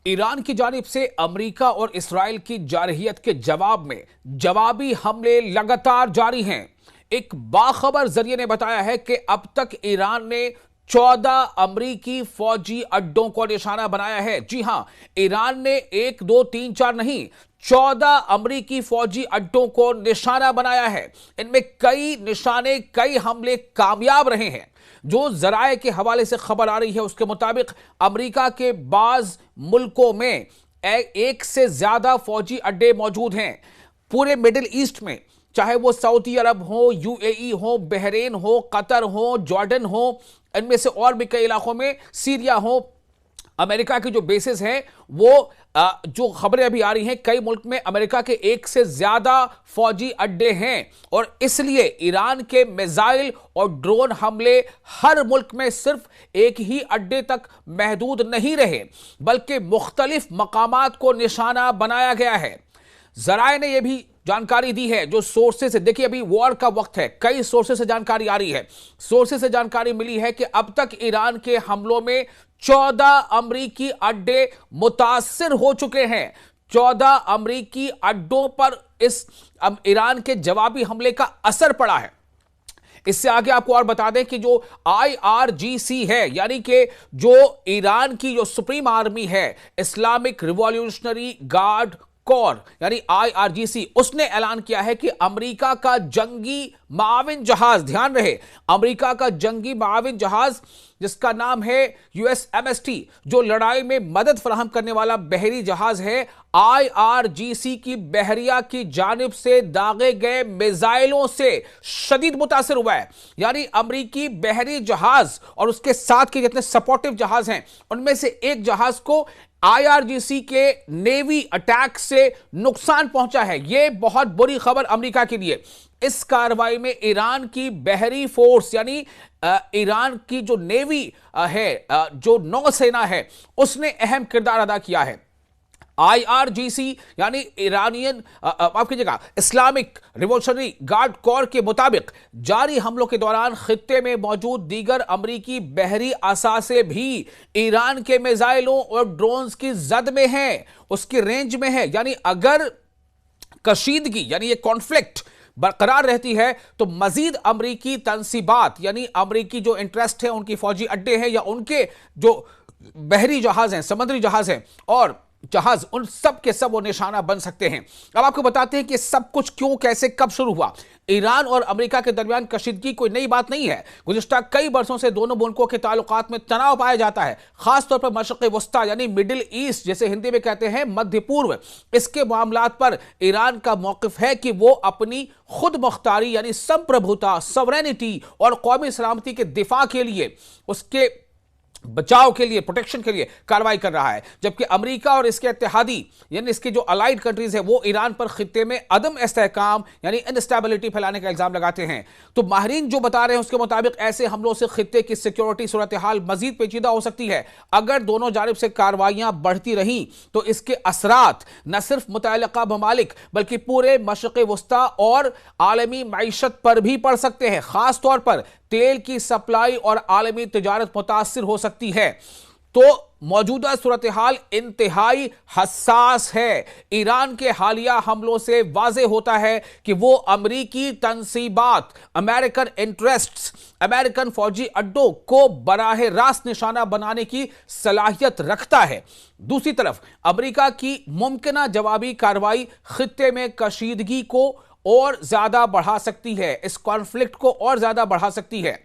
Iran की जानिब से अमेरिका और इसराइल की जारहियत के जवाब में जवाबी हमले लगातार जारी हैं। एक बाखबर जरिए ने बताया है कि अब तक ईरान ने 14 अमरीकी फौजी अड्डों को निशाना बनाया है। जी हां, ईरान ने 1, 2, 3, 4 नहीं, 14 अमरीकी फौजी अड्डों को निशाना बनाया है। इनमें कई निशाने, कई हमले कामयाब रहे हैं। जो जराए के हवाले से खबर आ रही है उसके मुताबिक अमेरिका के बाज मुल्कों में एक से ज्यादा फौजी अड्डे मौजूद हैं पूरे मिडिल ईस्ट में, चाहे वो सऊदी अरब हो, यूएई हो, बहरीन हो, कतर हो, जॉर्डन हो, इनमें से और भी कई इलाकों में, सीरिया हो। अमेरिका के जो बेसिस हैं वो जो खबरें अभी आ रही हैं, कई मुल्क में अमेरिका के एक से ज्यादा फौजी अड्डे हैं और इसलिए ईरान के मिसाइल और ड्रोन हमले हर मुल्क में सिर्फ एक ही अड्डे तक महदूद नहीं रहे, बल्कि मुख्तलिफ मकामात को निशाना बनाया गया है। जराए ने यह भी जानकारी दी है, जो सोर्सेस है, देखिए अभी वॉर का वक्त है, कई सोर्सेस से जानकारी आ रही है। सोर्सेस से जानकारी मिली है कि अब तक ईरान के हमलों में 14 अमरीकी अड्डे मुतासिर हो चुके हैं। 14 अमरीकी अड्डों पर इस ईरान के जवाबी हमले का असर पड़ा है। इससे आगे आपको और बता दें कि जो IRGC है, यानी कि जो ईरान की जो सुप्रीम आर्मी है, इस्लामिक रिवॉल्यूशनरी गार्ड कोर यानी IRGC, उसने ऐलान किया है कि अमेरिका का जंगी माविन जहाज, ध्यान रहे, अमेरिका का जंगी माविन जहाज जिसका नाम है USMST, जो लड़ाई में मदद फराहम करने वाला बहरी जहाज है, IRGC की बहरिया की जानिब से दागे गए मिसाइलों से शदीद मुतासिर हुआ है। यानी अमेरिकी बहरी जहाज और उसके साथ के जितने सपोर्टिव जहाज हैं, उनमें से एक जहाज को IRGC के नेवी अटैक से नुकसान पहुंचा है। यह बहुत बुरी खबर अमेरिका के लिए। इस कार्रवाई में ईरान की बहरी फोर्स यानी ईरान की जो नेवी है, जो नौसेना है, उसने अहम किरदार अदा किया है। IRGC यानी ईरानियन माफ कीजिएगा, इस्लामिक रिवॉल्यूशनरी गार्ड कोर के मुताबिक जारी हमलों के दौरान खित्ते में मौजूद दीगर अमरीकी बहरी असासे भी ईरान के मिसाइलों और ड्रोन्स की जद में हैं, उसकी रेंज में है। यानी अगर कशीदगी यानी ये कॉन्फ्लिक्ट बरकरार रहती है तो मजीद अमरीकी तंसीबात यानी अमरीकी जो इंटरेस्ट है, उनकी फौजी अड्डे हैं या उनके जो बहरी जहाज हैं, समुद्री जहाज हैं और जहाज, उन सब के सब वो निशाना बन सकते हैं। अब आपको बताते हैं कि सब कुछ क्यों, कैसे, कब शुरू हुआ। ईरान और अमेरिका के दरमियान कशीदगी कोई नई बात नहीं है। गुज़िश्ता कई बरसों से दोनों मुल्कों के ताल्लुकात में तनाव पाया जाता है, खासतौर पर मशरिक़ वस्ता यानी मिडिल ईस्ट, जैसे हिंदी में कहते हैं मध्य पूर्व। इसके मामलात पर ईरान का मौक़िफ़ है कि वो अपनी खुद मुख्तारी यानी संप्रभुता, सॉवरेनिटी और कौमी सलामती के दिफा के लिए, उसके बचाव के लिए, प्रोटेक्शन के लिए कार्रवाई कर रहा है। जबकि अमेरिका और इसके इत्तेहादी यानी इसके जो अलाइड कंट्रीज है, वो ईरान पर खित्ते में अदम इस्तेहकाम यानी इनस्टेबिलिटी फैलाने का इल्जाम लगाते हैं। तो माहिरीन जो बता रहे हैं उसके मुताबिक ऐसे हमलों से खित्ते की सिक्योरिटी सूरत हाल मजीद पेचीदा हो सकती है। अगर दोनों जानिब से कार्रवाइयां बढ़ती रहीं तो इसके असरात न सिर्फ मुतअल्लिका ममालिक बल्कि पूरे मशरिक़ वस्ता और आलमी मईशत पर भी पड़ सकते हैं। खास तौर पर तेल की सप्लाई और आलमी तिजारत मुतासिर हो सकती है। तो मौजूदा सूरत हाल इंतहाई हसास है। ईरान के हालिया हमलों से वाज़ेह होता है कि वो अमरीकी तंसीबात, अमेरिकन इंटरेस्ट्स, अमेरिकन फौजी अड्डों को बराह रास्त निशाना बनाने की सलाहियत रखता है। दूसरी तरफ अमरीका की मुमकिना जवाबी कार्रवाई खित्ते में कशीदगी को और ज्यादा बढ़ा सकती है, इस कॉन्फ्लिक्ट को और ज्यादा बढ़ा सकती है।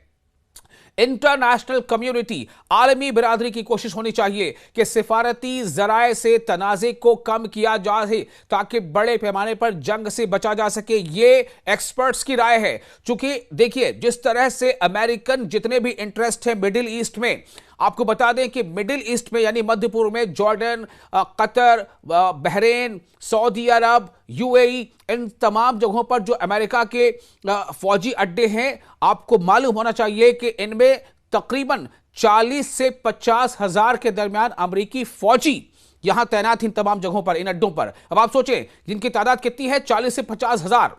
इंटरनेशनल कम्युनिटी, आलमी बिरादरी की कोशिश होनी चाहिए कि सिफारती जराए से तनाज़े को कम किया जाए ताकि बड़े पैमाने पर जंग से बचा जा सके। ये एक्सपर्ट्स की राय है। चूंकि देखिए, जिस तरह से अमेरिकन जितने भी इंटरेस्ट हैं मिडिल ईस्ट में, आपको बता दें कि मिडिल ईस्ट में यानी मध्य पूर्व में जॉर्डन, कतर, बहरीन, सऊदी अरब, यूएई, इन तमाम जगहों पर जो अमेरिका के फौजी अड्डे हैं, आपको मालूम होना चाहिए कि इनमें तकरीबन 40 से 50 हजार के दरमियान अमेरिकी फौजी यहां तैनात इन तमाम जगहों पर, इन अड्डों पर। अब आप सोचें जिनकी तादाद कितनी है, 40 से 50 हजार।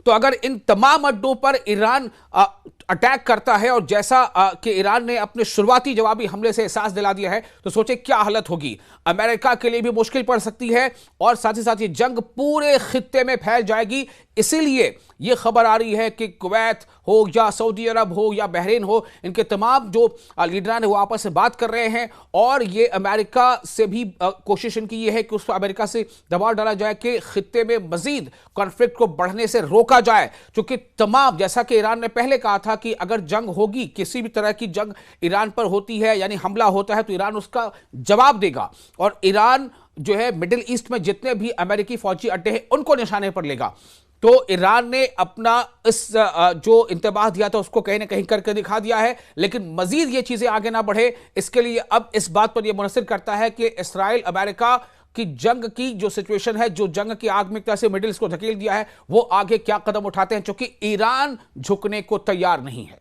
तो अगर इन तमाम अड्डों पर ईरान अटैक करता है और जैसा कि ईरान ने अपने शुरुआती जवाबी हमले से एहसास दिला दिया है, तो सोचे क्या हालत होगी। अमेरिका के लिए भी मुश्किल पड़ सकती है और साथ ही साथ ये जंग पूरे खित्ते में फैल जाएगी। इसीलिए यह खबर आ रही है कि कुवैत हो या सऊदी अरब हो या बहरीन हो, इनके तमाम जो लीडरान है वो आपस में बात कर रहे हैं और ये अमेरिका से भी कोशिश इनकी ये है कि उस पर अमेरिका से दबाव डाला जाए कि खित्ते में मजीद कॉन्फ्लिक्ट को बढ़ने से रोका जाए। क्योंकि तमाम, जैसा कि ईरान ने पहले कहा था कि अगर जंग होगी, किसी भी तरह की जंग ईरान पर होती है, यानी हमला होता है, तो ईरान उसका जवाब देगा और ईरान जो है मिडिल ईस्ट में जितने भी अमेरिकी फौजी अड्डे हैं उनको निशाने पर लेगा। तो ईरान ने अपना इस जो इंतबाह दिया था उसको कहीं ना कहीं करके दिखा दिया है, लेकिन मजीद ये चीजें आगे ना बढ़े इसके लिए अब इस बात पर यह मुनसर करता है कि इसराइल अमेरिका की जंग की जो सिचुएशन है, जो जंग की आग में कैसे मिडिल ईस्ट को धकेल दिया है, वो आगे क्या कदम उठाते हैं, क्योंकि ईरान झुकने को तैयार नहीं है।